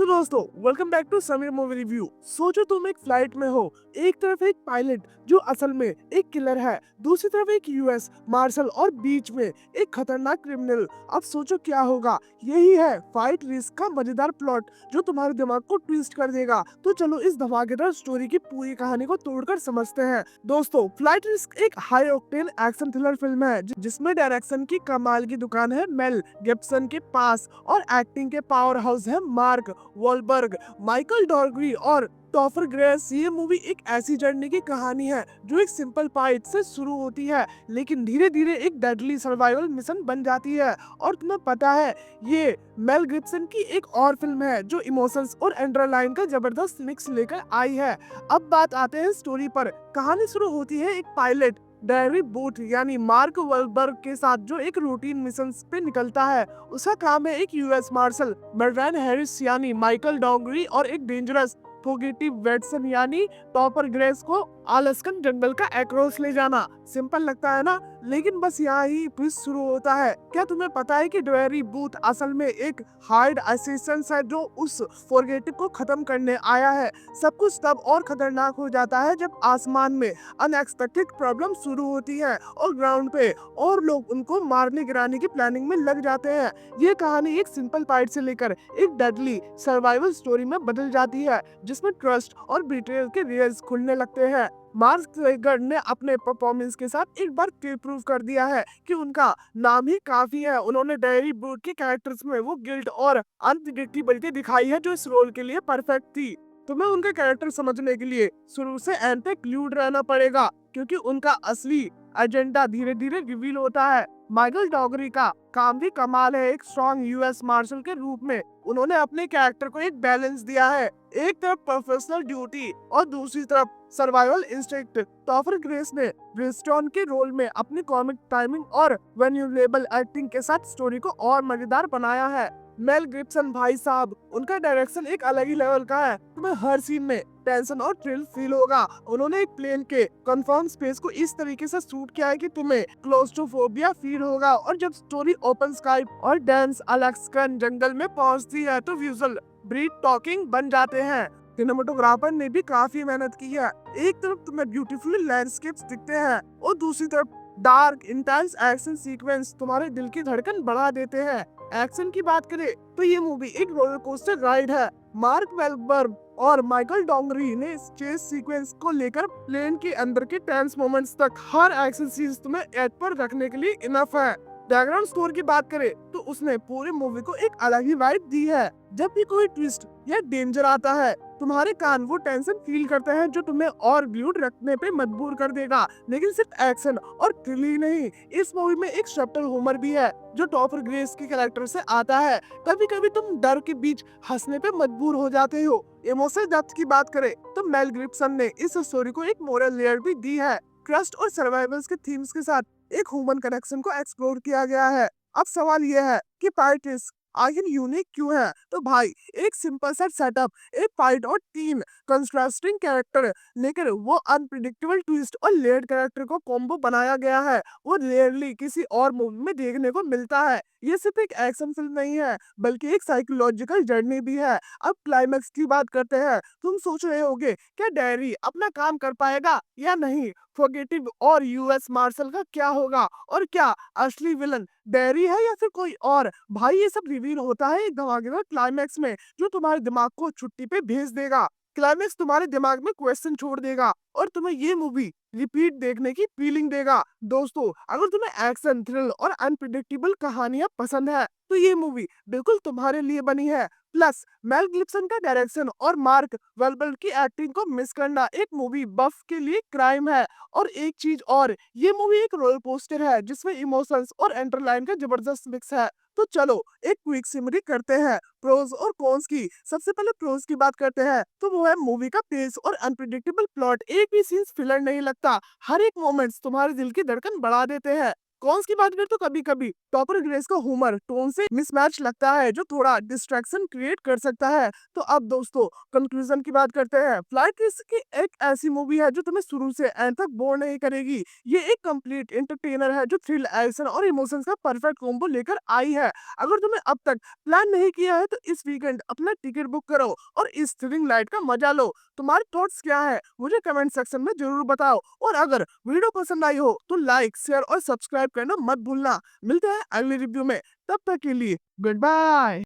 तो दोस्तों welcome back to Sameer movie review. सोचो तुम एक फ्लाइट में हो, एक तरफ एक पायलट जो असल में एक किलर है, दूसरी तरफ एक यूएस मार्शल और बीच में एक खतरनाक क्रिमिनल। अब सोचो क्या होगा। यही है फाइट रिस्क का मजेदार प्लॉट जो तुम्हारे दिमाग को ट्विस्ट कर देगा। तो चलो इस धमाकेदार स्टोरी की पूरी कहानी को तोड़कर समझते हैं। दोस्तों फ्लाइट रिस्क एक high octane action thriller film है जिसमें डायरेक्शन की कमाल की दुकान है मेल गिब्सन के पास और एक्टिंग के पावर हाउस है मार्क वॉलबर्ग, माइकल डॉर्गरी और टॉफर ग्रेस। ये मूवी एक ऐसी जर्नी की कहानी है जो एक सिंपल फाइट से शुरू होती है लेकिन धीरे धीरे एक डेडली सर्वाइवल मिशन बन जाती है। और तुम्हें पता है ये मेल गिब्सन की एक और फिल्म है जो इमोशंस और एड्रेनालाइन का जबरदस्त मिक्स लेकर आई है। अब बात आते हैं स्टोरी पर। कहानी शुरू होती है एक पायलट डेरी बूथ यानी मार्क वॉलबर्ग के साथ जो एक रूटीन मिशन पे निकलता है। उसका काम है एक यूएस मार्शल बर्टरैंड हैरिस यानी माइकल डॉन्गरी और एक डेंजरस फॉगिटिव वेटसन यानी टॉपर ग्रेस को आलस्कन जंगल का एक्रॉस ले जाना। सिंपल लगता है ना, लेकिन बस यहाँ ही ट्विस्ट शुरू होता है। क्या तुम्हें पता है कि डेरी बूथ असल में एक हार्ड असिस्टेंट है जो उस फॉरगेटिव को खत्म करने आया है। सब कुछ तब और खतरनाक हो जाता है जब आसमान में अनएक्सपेक्टेड प्रॉब्लम शुरू होती है और ग्राउंड पे और लोग उनको मारने गिराने की प्लानिंग में लग जाते हैं। ये कहानी एक सिंपल फाइट से लेकर एक डेडली सर्वाइवल स्टोरी में बदल जाती है जिसमें ट्रस्ट और बिट्रेयल के रियल्स खुलने लगते हैं। मार्क ट्वेगर ने अपने परफॉर्मेंस के साथ एक बार प्रूव कर दिया है कि उनका नाम ही काफी है। उन्होंने डेयरी बूथ के कैरेक्टर्स में वो गिल्ट और अनप्रिडिक्टेबिलिटी दिखाई है जो इस रोल के लिए परफेक्ट थी। तुम्हें उनका कैरेक्टर समझने के लिए शुरू से एंड तक ग्लूड रहना पड़ेगा क्योंकि उनका असली एजेंडा धीरे धीरे रिवील होता है। माइकल डॉगरी का काम भी कमाल है। एक स्ट्रॉन्ग यूएस मार्शल के रूप में उन्होंने अपने कैरेक्टर को एक बैलेंस दिया है, एक तरफ प्रोफेशनल ड्यूटी और दूसरी तरफ सर्वाइवल इंस्टिंक्ट। टॉफर ग्रेस ने ब्रिस्टॉन के रोल में अपनी कॉमिक टाइमिंग और वेन्यूलेबल एक्टिंग के साथ स्टोरी को और मजेदार बनाया है। मेल गिब्सन भाई साहब, उनका डायरेक्शन एक अलग ही लेवल का है। तुम्हें हर सीन में टेंशन और थ्रिल फील होगा। उन्होंने एक प्लेन के कंफर्म स्पेस को इस तरीके से शूट किया है कि तुम्हें क्लोस्ट्रोफोबिया फील होगा और जब स्टोरी ओपन स्काई और डेंस अलास्कन जंगल में पहुंचती है तो विजुअल ब्रीथ टॉकिंग बन जाते हैं। सिनेमेटोग्राफर ने भी काफी मेहनत की है। एक तरफ तुम्हें ब्यूटीफुल लैंडस्केप्स दिखते हैं और दूसरी तरफ डार्क इंटेंस एक्शन सीक्वेंस तुम्हारे दिल की धड़कन बढ़ा देते हैं। एक्शन की बात करें तो ये मूवी एक रोलर कोस्टर राइड है। मार्क वेलबर्ग और माइकल डॉन्गरी ने इस चेस सीक्वेंस को लेकर प्लेन के अंदर के टेंस मोमेंट्स तक हर एक्शन सीन्स तुम्हें एज पर रखने के लिए इनफ है। बैकग्राउंड स्कोर की बात करें तो उसने पूरी मूवी को एक अलग ही वाइब दी है। जब भी कोई ट्विस्ट या डेंजर आता है तुम्हारे कान वो टेंशन फील करते हैं जो तुम्हें और ग्लूड रखने पे मजबूर कर देगा। लेकिन सिर्फ एक्शन और थ्रिल ही नहीं, इस मूवी में एक सब्टल ह्यूमर भी है जो टॉपर ग्रेस के कैरेक्टर से आता है। कभी कभी तुम डर के बीच हंसने पे मजबूर हो जाते हो। इमोशनल डेप्थ की बात करें तो मेल गिब्सन ने इस स्टोरी को एक मोरल लेयर भी दी है। ट्रस्ट और सर्वाइवल्स के थीम्स के साथ एक ह्यूमन कनेक्शन को एक्सप्लोर किया गया है। अब सवाल यह है कि फाइट रिस्क आखिर यूनिक क्यों है। तो भाई एक सिंपल सा सेटअप, एक फाइट और तीन कंट्रास्टिंग कैरेक्टर लेकर वो अनप्रिडिक्टेबल ट्विस्ट और लेयर्ड कैरेक्टर को कॉम्बो बनाया गया है। वो रेयरली किसी और मूवी में देखने को मिलता है। ये सिर्फ एक एक्शन फिल्म नहीं है बल्कि एक साइकोलॉजिकल जर्नी भी है। अब क्लाइमैक्स की बात करते हैं। तुम सोच रहे होगे क्या डेरी अपना काम कर पाएगा या नहीं, फॉरगेटिव और यूएस मार्शल का क्या होगा, और क्या असली विलन डेरी है या फिर कोई और। भाई ये सब रिवील होता है एक धमाकेदार क्लाइमैक्स में जो तुम्हारे दिमाग को छुट्टी पे भेज देगा। क्लाइमैक्स तुम्हारे दिमाग में क्वेश्चन छोड़ देगा और तुम्हें ये मूवी रिपीट देखने की फीलिंग देगा। दोस्तों अगर तुम्हें एक्शन थ्रिल और अनप्रिडिक्टेबल कहानियां पसंद है तो ये मूवी बिल्कुल तुम्हारे लिए बनी है। प्लस मेल गिब्सन का डायरेक्शन और मार्क वेलबर्ग की एक्टिंग को मिस करना एक मूवी बफ के लिए क्राइम है। और एक चीज और, ये मूवी एक रोलर कोस्टर है जिसमें इमोशंस और एंटरलाइन का जबरदस्त मिक्स है। तो चलो एक क्विक सिमरी करते हैं प्रोज और कॉन्स की। सबसे पहले प्रोज की बात करते हैं तो वो है मूवी का पेस और अनप्रिडिक्टेबल प्लॉट। एक भी सीन फिलर नहीं लगता, हर एक मोमेंट्स तुम्हारे दिल की धड़कन बढ़ा देते हैं। कॉन्स की बात करें तो कभी-कभी टॉपर ग्रेस का ह्यूमर टोन से मिसमैच लगता है जो थोड़ा डिस्ट्रैक्शन क्रिएट कर सकता है। तो अब दोस्तों कंक्लूजन की बात करते हैं। फ्लाइट किस की एक ऐसी मूवी है जो तुम्हें शुरू से एंड तक बोर नहीं करेगी। ये एक कंप्लीट एंटरटेनर है जो थ्रिल, एक्शन और इमोशंस का परफेक्ट कॉम्बो लेकर आई है। अगर तुमने अब तक प्लान नहीं किया है तो इस वीकेंड अपना टिकट बुक करो और इस थ्रिलिंग नाइट का मजा लो। तुम्हारे थॉट्स क्या है मुझे कमेंट सेक्शन में जरूर बताओ और अगर वीडियो पसंद आई हो तो लाइक, शेयर और सब्सक्राइब करना मत भूलना। मिलते हैं अगले रिव्यू में, तब तक के लिए गुड बाय।